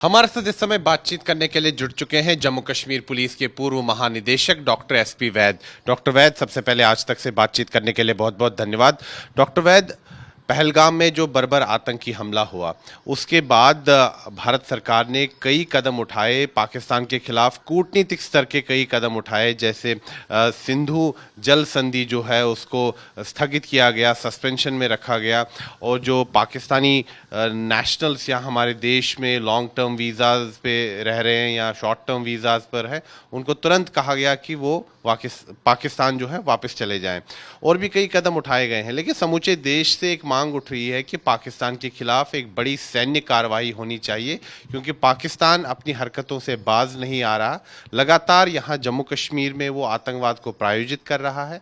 हमारे साथ इस समय बातचीत करने के लिए जुड़ चुके हैं जम्मू कश्मीर पुलिस के पूर्व महानिदेशक डॉक्टर एसपी वैद। डॉक्टर वैद, सबसे पहले आज तक से बातचीत करने के लिए बहुत बहुत धन्यवाद। डॉक्टर वैद, पहलगाम में जो बर्बर आतंकी हमला हुआ उसके बाद भारत सरकार ने कई कदम उठाए, पाकिस्तान के खिलाफ कूटनीतिक स्तर के कई कदम उठाए, जैसे सिंधु जल संधि जो है उसको स्थगित किया गया, सस्पेंशन में रखा गया, और जो पाकिस्तानी नेशनल्स यहाँ हमारे देश में लॉन्ग टर्म वीज़ाज पे रह रहे हैं या शॉर्ट टर्म वीज़ाज पर हैं, उनको तुरंत कहा गया कि वो पाकिस्तान जो है वापस चले जाएं। और भी कई कदम उठाए गए हैं, लेकिन समूचे देश से एक मांग उठ रही है कि पाकिस्तान के खिलाफ एक बड़ी सैन्य कार्रवाई होनी चाहिए, क्योंकि पाकिस्तान अपनी हरकतों से बाज नहीं आ रहा। लगातार यहाँ जम्मू कश्मीर में वो आतंकवाद को प्रायोजित कर रहा है।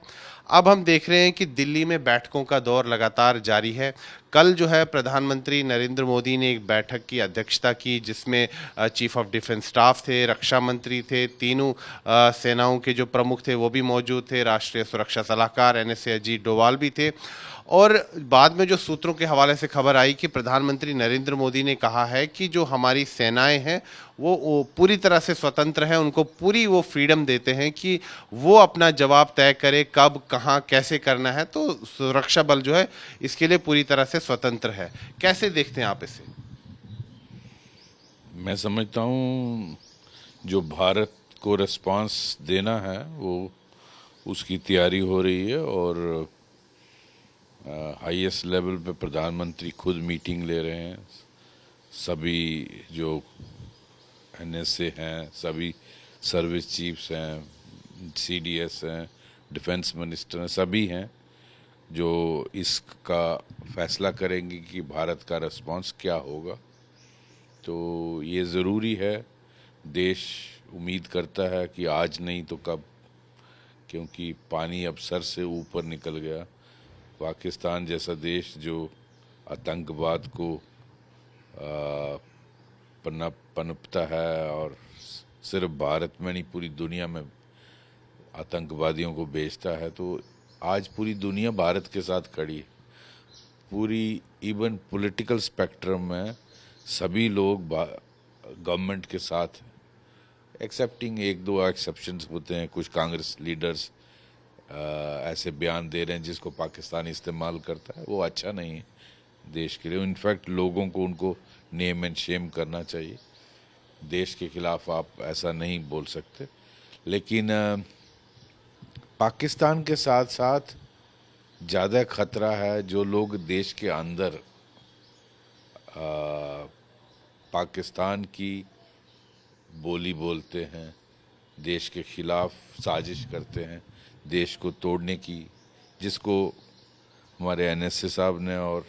अब हम देख रहे हैं कि दिल्ली में बैठकों का दौर लगातार जारी है। कल जो है प्रधानमंत्री नरेंद्र मोदी ने एक बैठक की अध्यक्षता की, जिसमें चीफ ऑफ डिफेंस स्टाफ थे, रक्षा मंत्री थे, तीनों सेनाओं के जो प्रमुख थे वो भी मौजूद थे, राष्ट्रीय सुरक्षा सलाहकार एनएसए अजीत डोवाल भी थे। और बाद में जो सूत्रों के हवाले से खबर आई कि प्रधानमंत्री नरेंद्र मोदी ने कहा है कि जो हमारी सेनाएं हैं वो पूरी तरह से स्वतंत्र हैं, उनको पूरी वो फ्रीडम देते हैं कि वो अपना जवाब तय करे कब कहाँ कैसे करना है। तो सुरक्षा बल जो है इसके लिए पूरी तरह से स्वतंत्र है। कैसे देखते हैं आप इसे? मैं समझता हूँ जो भारत को रिस्पांस देना है वो उसकी तैयारी हो रही है, और हाईएस्ट लेवल पे प्रधानमंत्री खुद मीटिंग ले रहे हैं। सभी जो एनएसए हैं, सभी सर्विस चीफ्स हैं, सीडीएस हैं, डिफेंस मिनिस्टर हैं, सभी हैं जो इसका फैसला करेंगे कि भारत का रिस्पांस क्या होगा। तो ये ज़रूरी है। देश उम्मीद करता है कि आज नहीं तो कब, क्योंकि पानी अब सर से ऊपर निकल गया। पाकिस्तान जैसा देश जो आतंकवाद को पनपता है और सिर्फ भारत में नहीं पूरी दुनिया में आतंकवादियों को बेचता है, तो आज पूरी दुनिया भारत के साथ खड़ी है। पूरी इवन पॉलिटिकल स्पेक्ट्रम में सभी लोग गवर्नमेंट के साथ, एक्सेप्टिंग एक दो एक्सेप्शंस होते हैं। कुछ कांग्रेस लीडर्स ऐसे बयान दे रहे हैं जिसको पाकिस्तान इस्तेमाल करता है, वो अच्छा नहीं है देश के लिए। इनफैक्ट लोगों को उनको नेम एंड शेम करना चाहिए। देश के खिलाफ आप ऐसा नहीं बोल सकते। लेकिन पाकिस्तान के साथ साथ ज़्यादा खतरा है जो लोग देश के अंदर पाकिस्तान की बोली बोलते हैं, देश के खिलाफ साजिश करते हैं, देश को तोड़ने की, जिसको हमारे एनएसए साहब ने और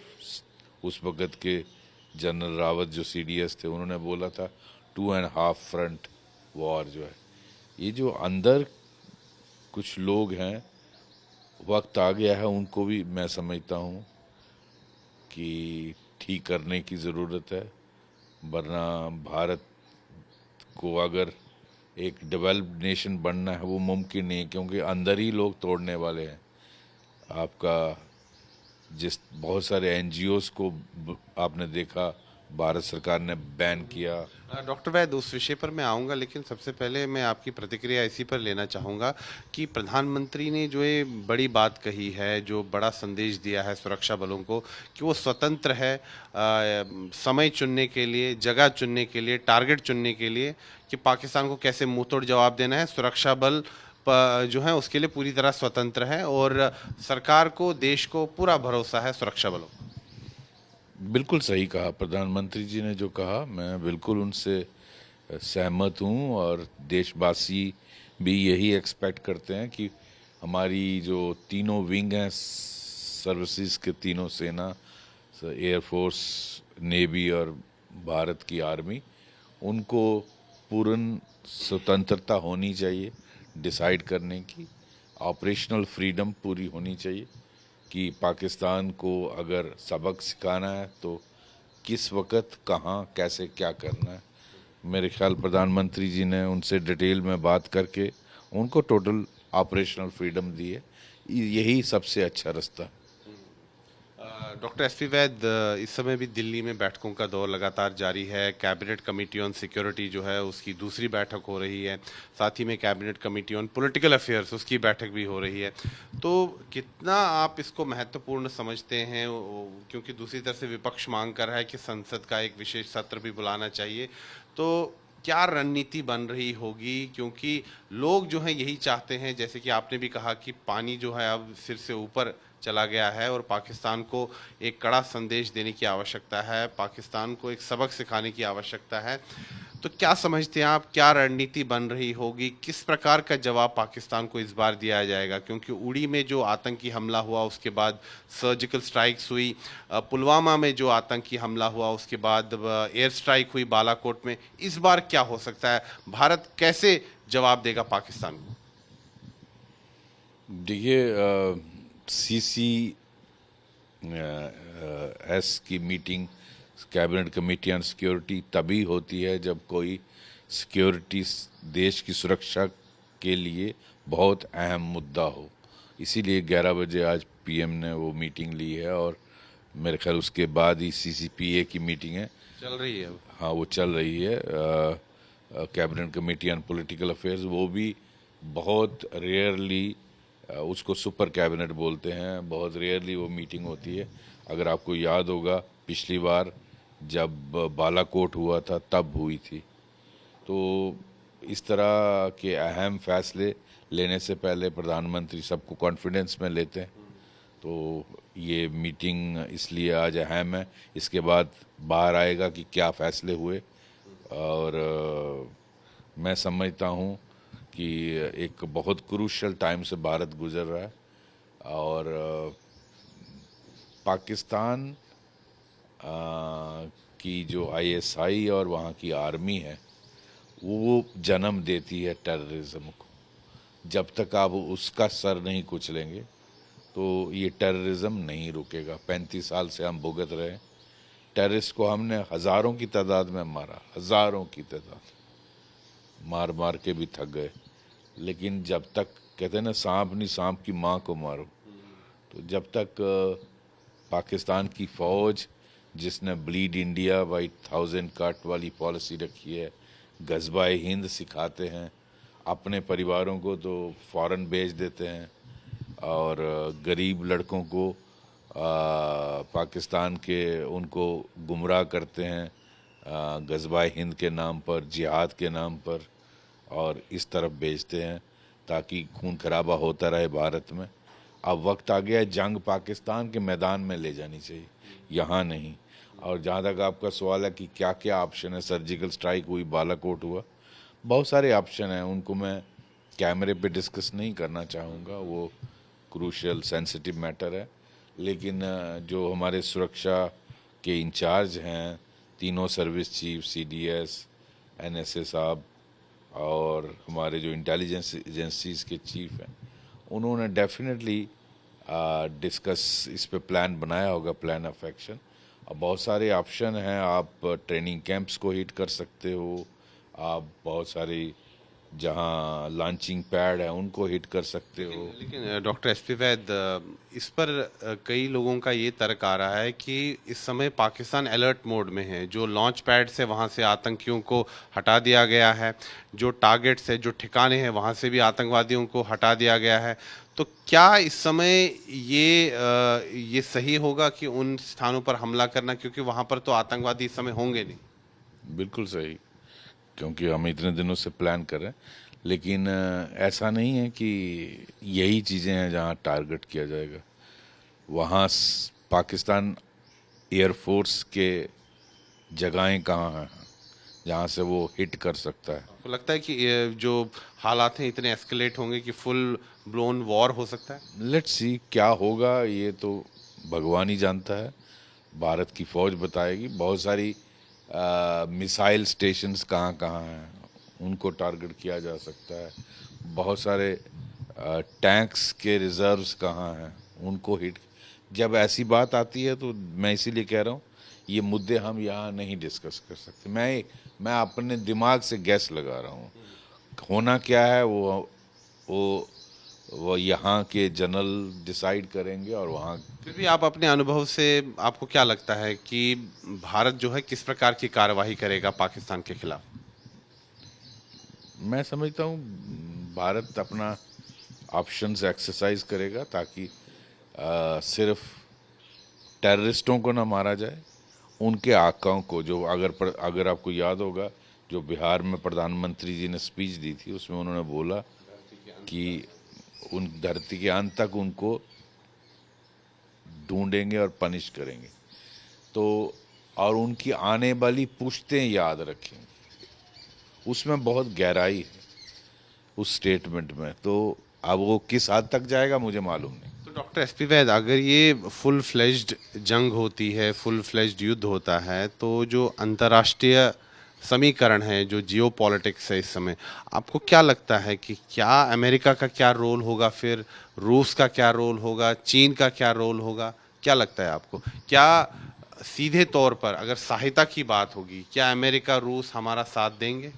उस वक़्त के जनरल रावत जो सीडीएस थे उन्होंने बोला था 2.5 फ्रंट वॉर जो है। ये जो अंदर कुछ लोग हैं, वक्त आ गया है उनको भी मैं समझता हूँ कि ठीक करने की ज़रूरत है। वरना भारत को अगर एक डेवलप्ड नेशन बनना है वो मुमकिन नहीं है, क्योंकि अंदर ही लोग तोड़ने वाले हैं। आपका बहुत सारे एनजीओस को आपने देखा भारत सरकार ने बैन किया। डॉक्टर वैद, उस विषय पर मैं आऊँगा, लेकिन सबसे पहले मैं आपकी प्रतिक्रिया इसी पर लेना चाहूँगा कि प्रधानमंत्री ने जो ये बड़ी बात कही है, जो बड़ा संदेश दिया है सुरक्षा बलों को कि वो स्वतंत्र है समय चुनने के लिए, जगह चुनने के लिए, टारगेट चुनने के लिए कि पाकिस्तान को कैसे मुंहतोड़ जवाब देना है। सुरक्षा बल जो है उसके लिए पूरी तरह स्वतंत्र है और सरकार को, देश को पूरा भरोसा है सुरक्षा बलों। बिल्कुल सही कहा प्रधानमंत्री जी ने जो कहा, मैं बिल्कुल उनसे सहमत हूँ। और देशवासी भी यही एक्सपेक्ट करते हैं कि हमारी जो तीनों विंग हैं सर्विसेज के, तीनों सेना, एयरफोर्स, नेवी और भारत की आर्मी, उनको पूर्ण स्वतंत्रता होनी चाहिए डिसाइड करने की। ऑपरेशनल फ्रीडम पूरी होनी चाहिए कि पाकिस्तान को अगर सबक सिखाना है तो किस वक्त, कहाँ, कैसे, क्या करना है। मेरे ख्याल प्रधानमंत्री जी ने उनसे डिटेल में बात करके उनको टोटल ऑपरेशनल फ्रीडम दी है। यही सबसे अच्छा रास्ता है। डॉक्टर एसपी वैद, इस समय भी दिल्ली में बैठकों का दौर लगातार जारी है। कैबिनेट कमेटी ऑन सिक्योरिटी जो है उसकी दूसरी बैठक हो रही है, साथ ही में cabinet committee on political affairs उसकी बैठक भी हो रही है। तो कितना आप इसको महत्वपूर्ण समझते हैं? क्योंकि दूसरी तरफ से विपक्ष मांग कर रहा है कि संसद का एक विशेष सत्र भी बुलाना चाहिए। तो क्या रणनीति बन रही होगी? क्योंकि लोग जो हैं यही चाहते हैं, जैसे कि आपने भी कहा कि पानी जो है अब सिर से ऊपर चला गया है और पाकिस्तान को एक कड़ा संदेश देने की आवश्यकता है, पाकिस्तान को एक सबक सिखाने की आवश्यकता है। तो क्या समझते हैं आप, क्या रणनीति बन रही होगी? किस प्रकार का जवाब पाकिस्तान को इस बार दिया जाएगा? क्योंकि उड़ी में जो आतंकी हमला हुआ, उसके बाद सर्जिकल स्ट्राइक्स हुई, पुलवामा में जो आतंकी हमला हुआ, उसके बाद एयर स्ट्राइक हुई बालाकोट में। इस बार क्या हो सकता है? भारत कैसे जवाब देगा पाकिस्तान को? देखिए, सीसी एस की meeting, cabinet committee on security, तभी होती है जब कोई सिक्योरिटी, देश की सुरक्षा के लिए बहुत अहम मुद्दा हो। इसीलिए 11 बजे आज पीएम ने वो मीटिंग ली है, और मेरे ख्याल उसके बाद ही सीसीपीए की मीटिंग है, चल रही है। हाँ वो चल रही है। Cabinet committee on political affairs, वो भी बहुत रेयरली, उसको सुपर कैबिनेट बोलते हैं, बहुत रेयरली वो मीटिंग होती है। अगर आपको याद होगा, पिछली बार जब बालाकोट हुआ था तब हुई थी। तो इस तरह के अहम फैसले लेने से पहले प्रधानमंत्री सबको कॉन्फिडेंस में लेते हैं। तो ये मीटिंग इसलिए आज अहम है। इसके बाद बाहर आएगा कि क्या फैसले हुए, और मैं समझता हूँ कि एक बहुत क्रूशियल टाइम से भारत गुजर रहा है, और पाकिस्तान की जो आईएसआई और वहाँ की आर्मी है, वो जन्म देती है टेररिज्म को। जब तक आप उसका सर नहीं कुचलेंगे तो ये टेररिज्म नहीं रुकेगा। 35 साल से हम भुगत रहे हैं। टेररिस्ट को हमने हज़ारों की तादाद में मारा, हज़ारों की तादाद, मार मार के भी थक गए। लेकिन जब तक, कहते हैं ना, सांप नहीं, सांप की माँ को मारो। तो जब तक पाकिस्तान की फ़ौज, जिसने ब्लीड इंडिया बाई 1000 कट वाली पॉलिसी रखी है, गज़बाए हिंद सिखाते हैं, अपने परिवारों को तो फ़ौरन भेज देते हैं, और गरीब लड़कों को पाकिस्तान के, उनको गुमराह करते हैं गज़बाए हिंद के नाम पर, जिहाद के नाम पर, और इस तरफ भेजते हैं ताकि खून खराबा होता रहे भारत में। अब वक्त आ गया है, जंग पाकिस्तान के मैदान में ले जानी चाहिए, यहाँ नहीं। और जहाँ तक आपका सवाल है कि क्या क्या ऑप्शन है, सर्जिकल स्ट्राइक हुई, बालाकोट हुआ, बहुत सारे ऑप्शन हैं। उनको मैं कैमरे पे डिस्कस नहीं करना चाहूँगा, वो क्रूशियल सेंसिटिव मैटर है। लेकिन जो हमारे सुरक्षा के इंचार्ज हैं, तीनों सर्विस चीफ, सीडीएस, एनएसए साहब, और हमारे जो इंटेलिजेंस एजेंसीज के चीफ हैं, उन्होंने डेफिनेटली डिस्कस, इस पे प्लान बनाया होगा, प्लान ऑफ एक्शन। अब बहुत सारे ऑप्शन हैं। आप ट्रेनिंग कैंप्स को हिट कर सकते हो, आप बहुत सारी जहां लॉन्चिंग पैड है उनको हिट कर सकते हो। लेकिन डॉक्टर एसपी वैद, इस पर कई लोगों का ये तर्क आ रहा है कि इस समय पाकिस्तान अलर्ट मोड में है। जो लॉन्च पैड से वहाँ से आतंकियों को हटा दिया गया है, जो टारगेट्स है, जो ठिकाने हैं, वहाँ से भी आतंकवादियों को हटा दिया गया है। तो क्या इस समय ये सही होगा कि उन स्थानों पर हमला करना, क्योंकि वहाँ पर तो आतंकवादी इस समय होंगे नहीं? बिल्कुल सही, क्योंकि हम इतने दिनों से प्लान कर रहे हैं। लेकिन ऐसा नहीं है कि यही चीज़ें हैं जहां टारगेट किया जाएगा। वहाँ पाकिस्तान एयरफोर्स के जगहें कहाँ हैं जहाँ से वो हिट कर सकता है। आपको लगता है कि ये जो हालात हैं इतने एस्केलेट होंगे कि फुल ब्लोन वॉर हो सकता है? लेट्स सी क्या होगा, ये तो भगवान ही जानता है, भारत की फौज बताएगी। बहुत सारी मिसाइल स्टेशंस कहाँ कहाँ हैं, उनको टारगेट किया जा सकता है। बहुत सारे टैंक्स के रिजर्व्स कहाँ हैं, उनको हिट। जब ऐसी बात आती है तो मैं इसीलिए कह रहा हूँ, ये मुद्दे हम यहाँ नहीं डिस्कस कर सकते। मैं अपने दिमाग से गैस लगा रहा हूँ। होना क्या है वो वो यहाँ के जनरल डिसाइड करेंगे और वहाँ फिर भी आप अपने अनुभव से आपको क्या लगता है कि भारत जो है किस प्रकार की कार्यवाही करेगा पाकिस्तान के खिलाफ? मैं समझता हूँ भारत अपना ऑप्शंस एक्सरसाइज करेगा ताकि सिर्फ टेररिस्टों को ना मारा जाए, उनके आकाओं को, जो अगर आपको याद होगा जो बिहार में प्रधानमंत्री जी ने स्पीच दी थी उसमें उन्होंने बोला कि उन धरती के अंत तक उनको ढूंढेंगे और पनिश करेंगे, तो और उनकी आने वाली पुश्तें याद रखेंगे। उसमें बहुत गहराई है उस स्टेटमेंट में, तो अब वो किस हद तक जाएगा मुझे मालूम नहीं। तो डॉक्टर एसपी वैद, अगर ये फुल फ्लेज्ड जंग होती है, फुल फ्लेज्ड युद्ध होता है, तो जो अंतर्राष्ट्रीय समीकरण है, जो जियो पॉलिटिक्स है इस समय, आपको क्या लगता है कि क्या अमेरिका का क्या रोल होगा, फिर रूस का क्या रोल होगा, चीन का क्या रोल होगा? क्या लगता है आपको? क्या सीधे तौर पर अगर सहायता की बात होगी, क्या अमेरिका रूस हमारा साथ देंगे?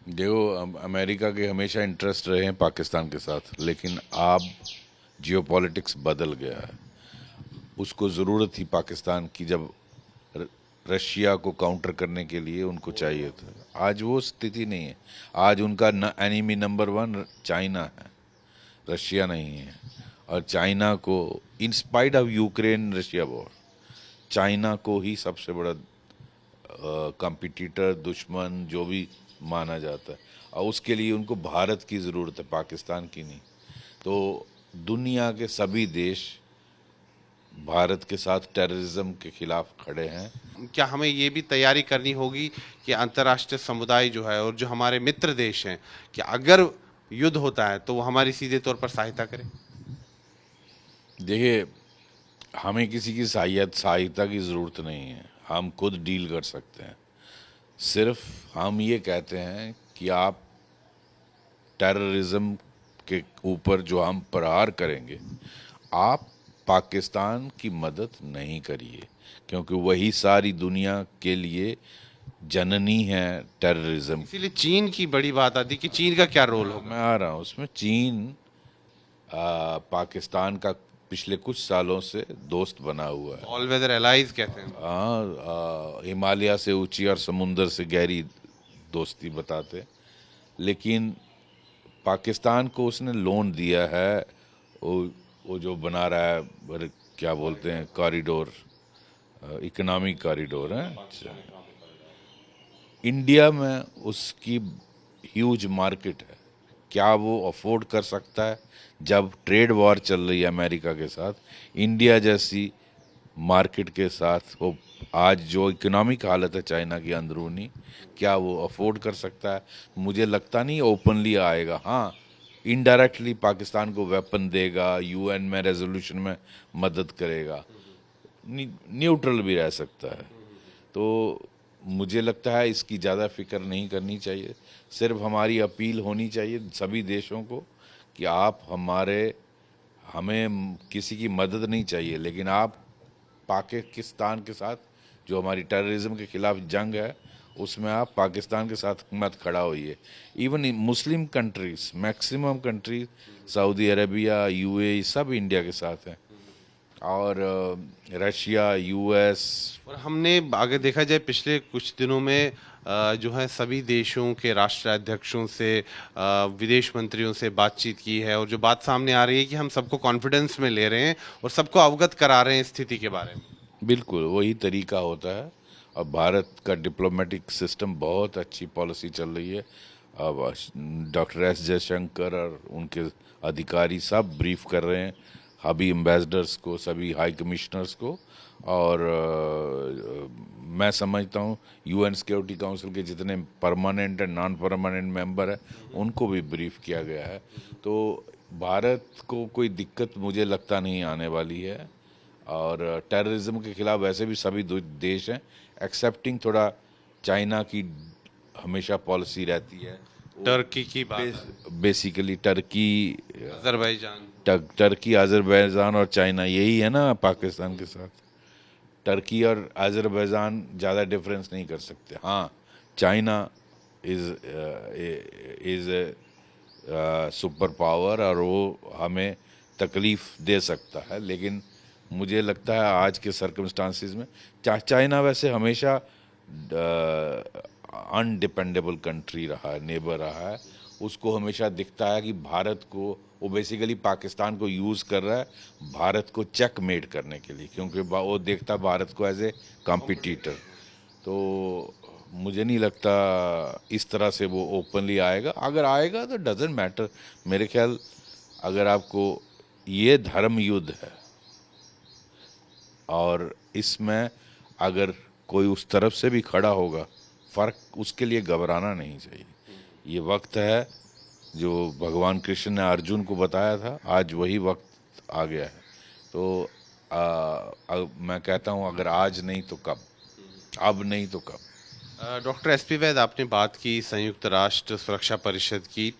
देखो, अमेरिका के हमेशा इंटरेस्ट रहे हैं पाकिस्तान के साथ, लेकिन अब जियोपॉलिटिक्स बदल गया है। उसको ज़रूरत थी पाकिस्तान की, जब रशिया को काउंटर करने के लिए उनको चाहिए था। आज वो स्थिति नहीं है। आज उनका एनिमी नंबर 1 चाइना है, रशिया नहीं है। और चाइना को, in spite of Ukraine Russia war, China को ही सबसे बड़ा कंपिटिटर, दुश्मन जो भी माना जाता है, और उसके लिए उनको भारत की ज़रूरत है, पाकिस्तान की नहीं। तो दुनिया के सभी देश भारत के साथ टेररिज्म के खिलाफ खड़े हैं। क्या हमें ये भी तैयारी करनी होगी कि अंतर्राष्ट्रीय समुदाय जो है और जो हमारे मित्र देश हैं, कि अगर युद्ध होता है तो वो हमारी सीधे तौर पर सहायता करें? देखिए, हमें किसी की सहायता की ज़रूरत नहीं है, हम खुद डील कर सकते हैं। सिर्फ हम ये कहते हैं कि आप टेररिज्म के ऊपर जो हम प्रहार करेंगे, आप पाकिस्तान की मदद नहीं करिए, क्योंकि वही सारी दुनिया के लिए जननी है टेररिज्म। इसीलिए चीन की बड़ी बात आती है कि चीन का क्या रोल होगा। मैं आ रहा हूँ उसमें। चीन पाकिस्तान का पिछले कुछ सालों से दोस्त बना हुआ है। ऑल वेदर एलाइज कहते हैं। हिमालय से ऊंची और समुंदर से गहरी दोस्ती बताते, लेकिन पाकिस्तान को उसने लोन दिया है, वो जो बना रहा है, क्या बोलते हैं, कॉरिडोर, इकोनॉमिक कॉरिडोर है। इंडिया में उसकी ह्यूज मार्केट है, क्या वो अफोर्ड कर सकता है? जब ट्रेड वॉर चल रही है अमेरिका के साथ, इंडिया जैसी मार्केट के साथ, वो आज जो इकोनॉमिक हालत है चाइना की अंदरूनी, क्या वो अफोर्ड कर सकता है? मुझे लगता नहीं ओपनली आएगा। हाँ, इनडायरेक्टली पाकिस्तान को वेपन देगा, यूएन में रेजोल्यूशन में मदद करेगा, न्यूट्रल भी रह सकता है। तो मुझे लगता है इसकी ज़्यादा फिक्र नहीं करनी चाहिए। सिर्फ हमारी अपील होनी चाहिए सभी देशों को कि आप हमें किसी की मदद नहीं चाहिए, लेकिन आप पाकिस्तान के साथ जो हमारी टेररिज्म के खिलाफ जंग है, उसमें आप पाकिस्तान के साथ मत खड़ा होइए। Even Muslim countries, maximum countries, Saudi Arabia, UAE, सब इंडिया के साथ हैं, और रशिया, यूएस। और हमने अगर देखा जाए पिछले कुछ दिनों में जो है सभी देशों के राष्ट्राध्यक्षों से, विदेश मंत्रियों से बातचीत की है, और जो बात सामने आ रही है कि हम सबको कॉन्फिडेंस में ले रहे हैं और सबको अवगत करा रहे हैं स्थिति के बारे में। बिल्कुल वही तरीका होता है। और भारत का डिप्लोमेटिक सिस्टम, बहुत अच्छी पॉलिसी चल रही है। अब डॉक्टर एस जयशंकर और उनके अधिकारी सब ब्रीफ कर रहे हैं सभी एम्बेसडर्स को, सभी हाई कमिश्नर्स को, और मैं समझता हूँ यूएन सिक्योरिटी काउंसिल के जितने permanent and non permanent member है उनको भी ब्रीफ किया गया है। तो भारत को कोई दिक्कत मुझे लगता नहीं आने वाली है। और टेररिज्म के खिलाफ वैसे भी सभी देश हैं, एक्सेप्टिंग थोड़ा चाइना की हमेशा पॉलिसी रहती है। टर्की की बात, basically Turkey, Azerbaijan, Turkey, Azerbaijan और चाइना, यही है ना पाकिस्तान के साथ। टर्की और अजरबैजान ज़्यादा डिफरेंस नहीं कर सकते। हाँ, चाइना इज सुपर पावर और वो हमें तकलीफ दे सकता है। लेकिन मुझे लगता है आज के सर्कमस्टांसिस में चाइना वैसे हमेशा अनडिपेंडेबल कंट्री रहा है, नेबर रहा है। उसको हमेशा दिखता है कि भारत को, वो बेसिकली पाकिस्तान को यूज़ कर रहा है भारत को चेकमेट करने के लिए, क्योंकि वो देखता है भारत को एज ए कॉम्पिटिटर। तो मुझे नहीं लगता इस तरह से वो ओपनली आएगा। अगर आएगा तो डजेंट मैटर। मेरे ख्याल अगर आपको, ये धर्म युद्ध है और इसमें अगर कोई उस तरफ से भी खड़ा होगा, फ़र्क, उसके लिए घबराना नहीं चाहिए। ये वक्त है जो भगवान कृष्ण ने अर्जुन को बताया था, आज वही वक्त आ गया है। तो मैं कहता हूँ अगर आज नहीं तो कब, अब नहीं तो कब। डॉक्टर एसपी वैद, आपने बात की संयुक्त राष्ट्र सुरक्षा परिषद की,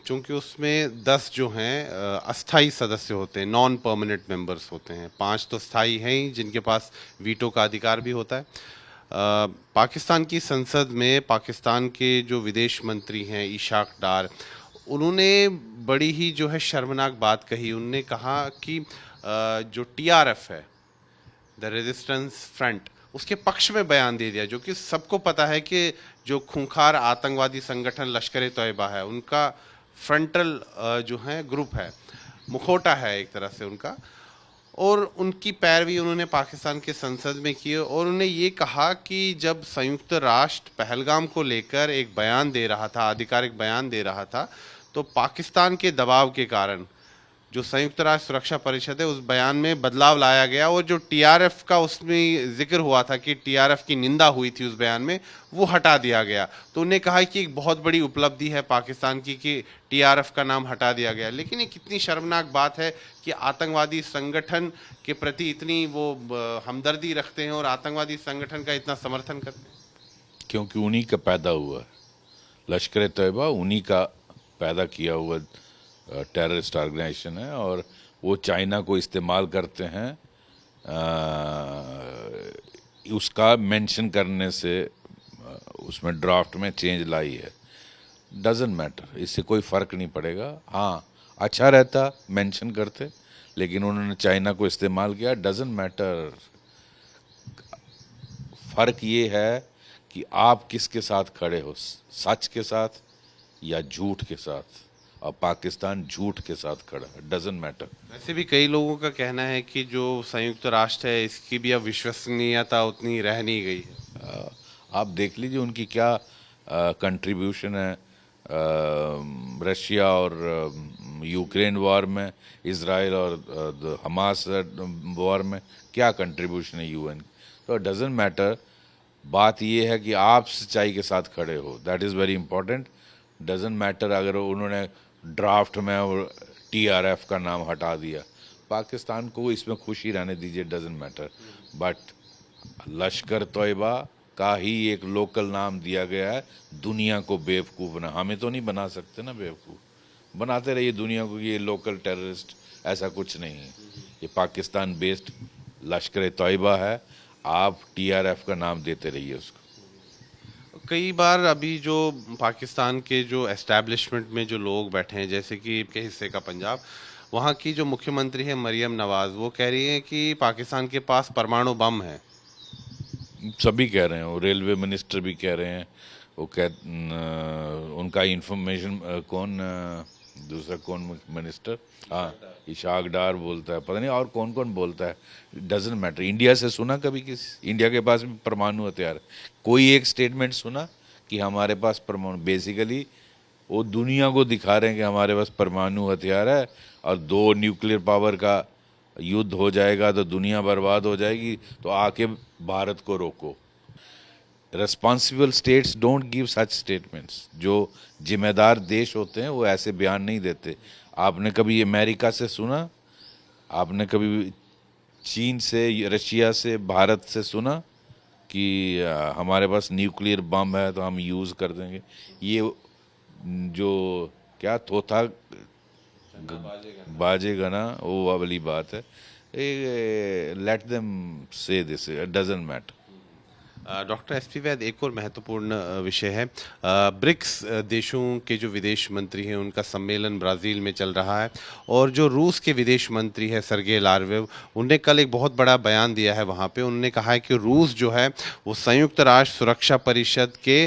चूंकि उसमें 10 जो हैं अस्थाई सदस्य होते हैं, नॉन परमानेंट मेंबर्स होते हैं, 5 तो स्थायी हैं ही जिनके पास वीटो का अधिकार भी होता है। पाकिस्तान की संसद में पाकिस्तान के जो विदेश मंत्री हैं इशाक डार, उन्होंने बड़ी ही जो है शर्मनाक बात कही। उन्होंने कहा कि जो टीआरएफ है, द रेजिस्टेंस फ्रंट, उसके पक्ष में बयान दे दिया, जो कि सबको पता है कि जो खूंखार आतंकवादी संगठन लश्कर तैयबा है, उनका फ्रंटल जो है ग्रुप है, मुखौटा है एक तरह से उनका, और उनकी पैरवी उन्होंने पाकिस्तान के संसद में की। और उन्होंने ये कहा कि जब संयुक्त राष्ट्र पहलगाम को लेकर एक बयान दे रहा था, आधिकारिक बयान दे रहा था, तो पाकिस्तान के दबाव के कारण जो संयुक्त राष्ट्र सुरक्षा परिषद है, उस बयान में बदलाव लाया गया। और जो टीआरएफ का उसमें जिक्र हुआ था कि टीआरएफ की निंदा हुई थी उस बयान में, वो हटा दिया गया। तो उन्हें कहा कि एक बहुत बड़ी उपलब्धि है पाकिस्तान की कि टीआरएफ का नाम हटा दिया गया। लेकिन ये कितनी शर्मनाक बात है कि आतंकवादी संगठन के प्रति इतनी वो हमदर्दी रखते हैं और आतंकवादी संगठन का इतना समर्थन करते हैं। क्योंकि उन्हीं का पैदा हुआ है लश्कर तैयबा, उन्हीं का पैदा किया हुआ टेररिस्ट ऑर्गेनाइजेशन है। और वो चाइना को इस्तेमाल करते हैं उसका मेंशन करने से, उसमें ड्राफ्ट में चेंज लाई है। डजेंट मैटर, इससे कोई फ़र्क नहीं पड़ेगा। हाँ, अच्छा रहता मेंशन करते, लेकिन उन्होंने चाइना को इस्तेमाल किया। Doesn't matter. फ़र्क ये है कि आप किसके साथ खड़े हो, सच के साथ या झूठ के साथ। और पाकिस्तान झूठ के साथ खड़ा है। Doesn't matter. वैसे भी कई लोगों का कहना है कि जो संयुक्त राष्ट्र है, इसकी भी अब विश्वसनीयता उतनी रह नहीं गई है। आप देख लीजिए उनकी क्या कंट्रीब्यूशन है रशिया और यूक्रेन वॉर में, इजराइल और हमास वॉर में क्या कंट्रीब्यूशन है यूएन। तो डजेंट मैटर। बात ये है कि आप सच्चाई के साथ खड़े हो, that is very important. Doesn't matter अगर उन्होंने ड्राफ्ट में टीआरएफ का नाम हटा दिया, पाकिस्तान को इसमें खुशी रहने दीजिए, डजेंट मैटर। बट लश्कर तैयबा का ही एक लोकल नाम दिया गया है, दुनिया को बेवकूफ़ बना। हमें तो नहीं बना सकते ना बेवकूफ़, बनाते रहिए दुनिया को कि ये लोकल टेररिस्ट, ऐसा कुछ नहीं है। ये पाकिस्तान बेस्ड लश्कर तैयबा है, आप टीआरएफ का नाम देते रहिए उसको। कई बार अभी जो पाकिस्तान के जो एस्टैब्लिशमेंट में जो लोग बैठे हैं, जैसे कि के हिस्से का पंजाब, वहाँ की जो मुख्यमंत्री है मरियम नवाज, वो कह रही हैं कि पाकिस्तान के पास परमाणु बम है। सभी कह रहे हैं, वो रेलवे मिनिस्टर भी कह रहे हैं। वो उनका इंफॉर्मेशन दूसरा कौन मिनिस्टर, हाँ, इशाक डार बोलता है, पता नहीं और कौन कौन बोलता है। Doesn't matter. इंडिया से सुना कभी किसी, इंडिया के पास भी परमाणु हथियार, कोई एक स्टेटमेंट सुना कि हमारे पास परमाणु? बेसिकली वो दुनिया को दिखा रहे हैं कि हमारे पास परमाणु हथियार है और 2 न्यूक्लियर पावर का युद्ध हो जाएगा तो दुनिया बर्बाद हो जाएगी, तो आके भारत को रोको। Responsible states don't give such statements. जो जिम्मेदार देश होते हैं वो ऐसे बयान नहीं देते। आपने कभी अमेरिका से सुना, आपने कभी चीन से, रशिया से, भारत से सुना कि हमारे पास न्यूक्लियर बम है तो हम यूज़ कर देंगे? ये जो क्या थोथा बाजेगा ना, वो वाली बात है। Let them say this, doesn't matter. Doctor SP Vaid, एक और महत्वपूर्ण विषय है। ब्रिक्स देशों के जो विदेश मंत्री हैं उनका सम्मेलन ब्राज़ील में चल रहा है, और जो रूस के विदेश मंत्री हैं सर्गेई लार्वेव, उनने कल एक बहुत बड़ा बयान दिया है वहाँ पे। उन्होंने कहा है कि रूस जो है वो संयुक्त राष्ट्र सुरक्षा परिषद के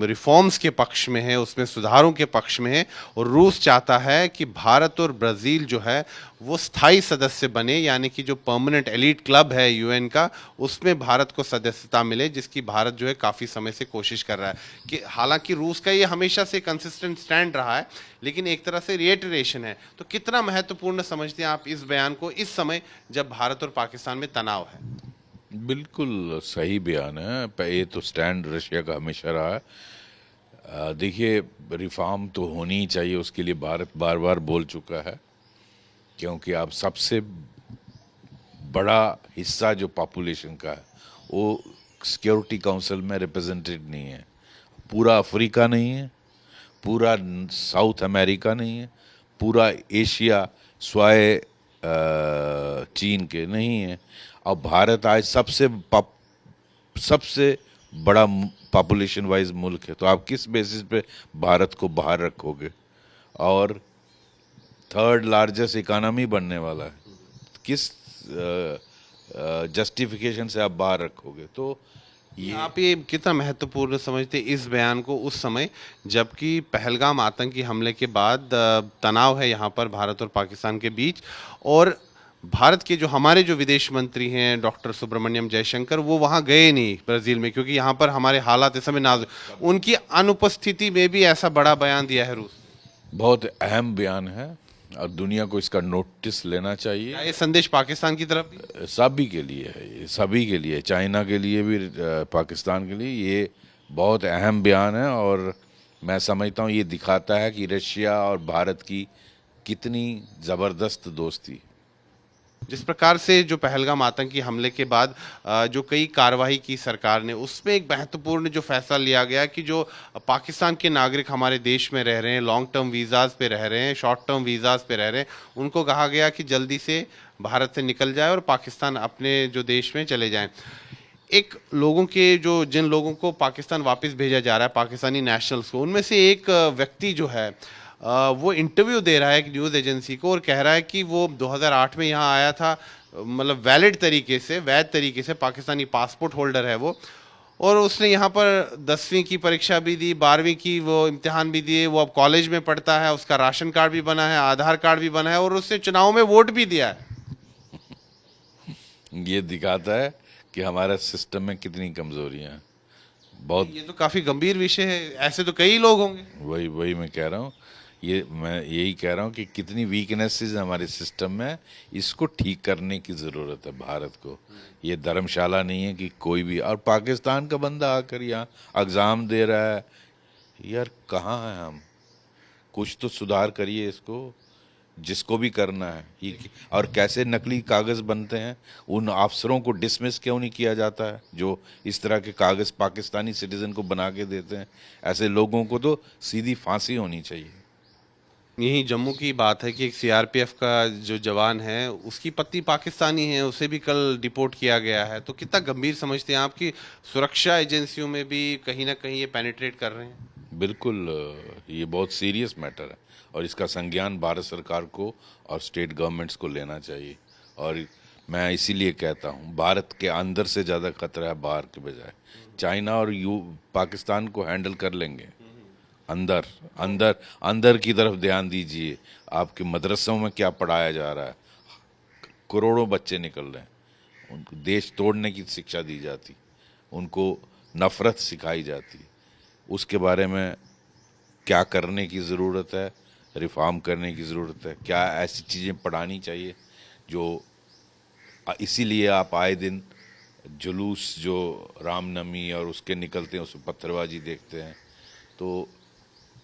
रिफॉर्म्स के पक्ष में है, उसमें सुधारों के पक्ष में है, और रूस चाहता है कि भारत और ब्राज़ील जो है वो स्थायी सदस्य बने, यानी कि जो परमानेंट एलीट क्लब है यूएन का, उसमें भारत को सदस्यता मिले, जिसकी भारत जो है काफ़ी समय से कोशिश कर रहा है। कि हालांकि रूस का ये हमेशा से कंसिस्टेंट स्टैंड रहा है, लेकिन एक तरह से रिएटरेशन है। तो कितना महत्वपूर्ण समझते हैं आप इस बयान को इस समय जब भारत और पाकिस्तान में तनाव है? बिल्कुल सही बयान है। ये तो स्टैंड रशिया का हमेशा रहा है। देखिए, रिफॉर्म तो होनी ही चाहिए, उसके लिए भारत बार बार बोल चुका है, क्योंकि आप सबसे बड़ा हिस्सा जो पॉपुलेशन का है वो सिक्योरिटी काउंसिल में रिप्रेजेंटेड नहीं है। पूरा अफ्रीका नहीं है, पूरा साउथ अमेरिका नहीं है, पूरा एशिया स्वाय चीन के नहीं है। और भारत आज सबसे बड़ा पॉपुलेशन वाइज मुल्क है, तो आप किस बेसिस पे भारत को बाहर रखोगे? और थर्ड लार्जेस्ट इकोनॉमी बनने वाला है, किस जस्टिफिकेशन से आप बाहर रखोगे? तो आप ये कितना महत्वपूर्ण समझते हैं इस बयान को उस समय जबकि पहलगाम आतंकी हमले के बाद तनाव है यहाँ पर भारत और पाकिस्तान के बीच, और भारत के जो हमारे जो विदेश मंत्री हैं डॉक्टर सुब्रमण्यम जयशंकर, वो वहाँ गए नहीं ब्राज़ील में, क्योंकि यहाँ पर हमारे हालात इस समय नाजुक, उनकी अनुपस्थिति में भी ऐसा बड़ा बयान दिया है रूस। बहुत अहम बयान है और दुनिया को इसका नोटिस लेना चाहिए। क्या ये संदेश पाकिस्तान की तरफ भी? सभी के लिए है, ये सभी के लिए, चाइना के लिए भी, पाकिस्तान के लिए ये बहुत अहम बयान है। और मैं समझता हूँ ये दिखाता है कि रशिया और भारत की कितनी ज़बरदस्त दोस्ती। जिस प्रकार से जो पहलगाम आतंकी हमले के बाद जो कई कार्रवाई की सरकार ने, उसमें एक महत्वपूर्ण जो फैसला लिया गया कि जो पाकिस्तान के नागरिक हमारे देश में रह रहे हैं, लॉन्ग टर्म वीज़ाज़ पे रह रहे हैं, शॉर्ट टर्म वीज़ाज़ पे रह रहे हैं, उनको कहा गया कि जल्दी से भारत से निकल जाए और पाकिस्तान अपने जो देश में चले जाएं। एक लोगों के जो जिन लोगों को पाकिस्तान वापस भेजा जा रहा है, पाकिस्तानी नेशनल्स को, उनमें से एक व्यक्ति जो है वो इंटरव्यू दे रहा है एक न्यूज़ एजेंसी को, और कह रहा है कि वो 2008 में यहाँ आया था, मतलब वैलिड तरीके से, वैध तरीके से, पाकिस्तानी पासपोर्ट होल्डर है वो, और उसने यहाँ पर 10वीं की परीक्षा भी दी, 12वीं की वो इम्तिहान भी दिए, वो अब कॉलेज में पढ़ता है, उसका राशन कार्ड भी बना है, आधार कार्ड भी बना है, और उसने चुनाव में वोट भी दिया है। ये दिखाता है कि हमारा सिस्टम में कितनी कमजोरियां हैं। बहुत, ये तो काफ़ी गंभीर विषय है, ऐसे तो कई लोग होंगे। वही वही मैं कह रहा हूँ, मैं यही कह रहा हूँ कि कितनी वीकनेसेस हमारे सिस्टम में, इसको ठीक करने की ज़रूरत है भारत को। ये धर्मशाला नहीं है कि कोई भी, और पाकिस्तान का बंदा आकर यहाँ एग्ज़ाम दे रहा है, यार कहाँ है हम? कुछ तो सुधार करिए इसको, जिसको भी करना है। ये और कैसे नकली कागज़ बनते हैं, उन अफसरों को डिसमिस क्यों नहीं किया जाता है जो इस तरह के कागज़ पाकिस्तानी सिटीज़न को बना के देते हैं? ऐसे लोगों को तो सीधी फांसी होनी चाहिए। यही जम्मू की बात है कि एक सीआरपीएफ का जो जवान है, उसकी पत्नी पाकिस्तानी है, उसे भी कल डिपोर्ट किया गया है। तो कितना गंभीर समझते हैं आप कि सुरक्षा एजेंसियों में भी कहीं ना कहीं ये पेनिट्रेट कर रहे हैं? बिल्कुल, ये बहुत सीरियस मैटर है और इसका संज्ञान भारत सरकार को और स्टेट गवर्नमेंट्स को लेना चाहिए। और मैं इसीलिए कहता हूँ, भारत के अंदर से ज़्यादा खतरा है बाहर के बजाय। चाइना और पाकिस्तान को हैंडल कर लेंगे, अंदर अंदर अंदर की तरफ ध्यान दीजिए। आपके मदरसों में क्या पढ़ाया जा रहा है? करोड़ों बच्चे निकल रहे हैं, उनको देश तोड़ने की शिक्षा दी जाती, उनको नफरत सिखाई जाती। उसके बारे में क्या करने की ज़रूरत है, रिफॉर्म करने की ज़रूरत है, क्या ऐसी चीज़ें पढ़ानी चाहिए जो, इसीलिए आप आए दिन जुलूस जो रामनवमी और उसके निकलते हैं, उसमें पत्थरबाजी देखते हैं, तो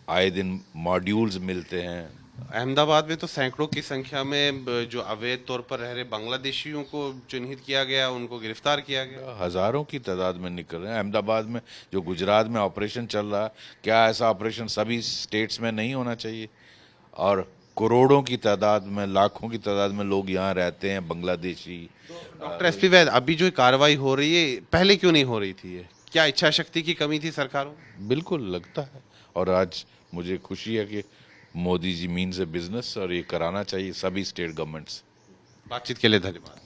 आए दिन मॉड्यूल्स मिलते हैं। अहमदाबाद में तो सैकड़ों की संख्या में जो अवैध तौर पर रह रहे बांग्लादेशियों को चिन्हित किया गया, उनको गिरफ्तार किया गया। हज़ारों की तादाद में निकल रहे हैं। अहमदाबाद में जो गुजरात में ऑपरेशन चल रहा है, क्या ऐसा ऑपरेशन सभी स्टेट्स में नहीं होना चाहिए? और करोड़ों की तादाद में, लाखों की तादाद में लोग यहाँ रहते हैं, बांग्लादेशी। डॉक्टर एसपी वैद, अभी जो कार्रवाई हो रही है पहले क्यों नहीं हो रही थी? ये क्या इच्छा शक्ति की कमी थी सरकारों में? बिल्कुल लगता है, और आज मुझे खुशी है कि मोदी जी मीन्स ए बिजनेस, और ये कराना चाहिए सभी स्टेट गवर्नमेंट्स। बातचीत के लिए धन्यवाद।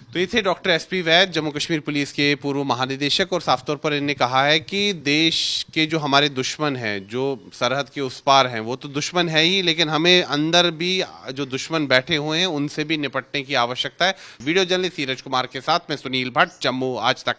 तो ये थे डॉक्टर एसपी वैद, जम्मू कश्मीर पुलिस के पूर्व महानिदेशक, और साफ तौर पर इन्होंने कहा है कि देश के जो हमारे दुश्मन हैं, जो सरहद के उस पार हैं, वो तो दुश्मन है ही, लेकिन हमें अंदर भी जो दुश्मन बैठे हुए हैं उनसे भी निपटने की आवश्यकता है। वीडियो जर्नलिस्ट नीरज कुमार के साथ मैं सुनील भट्ट, जम्मू आज तक।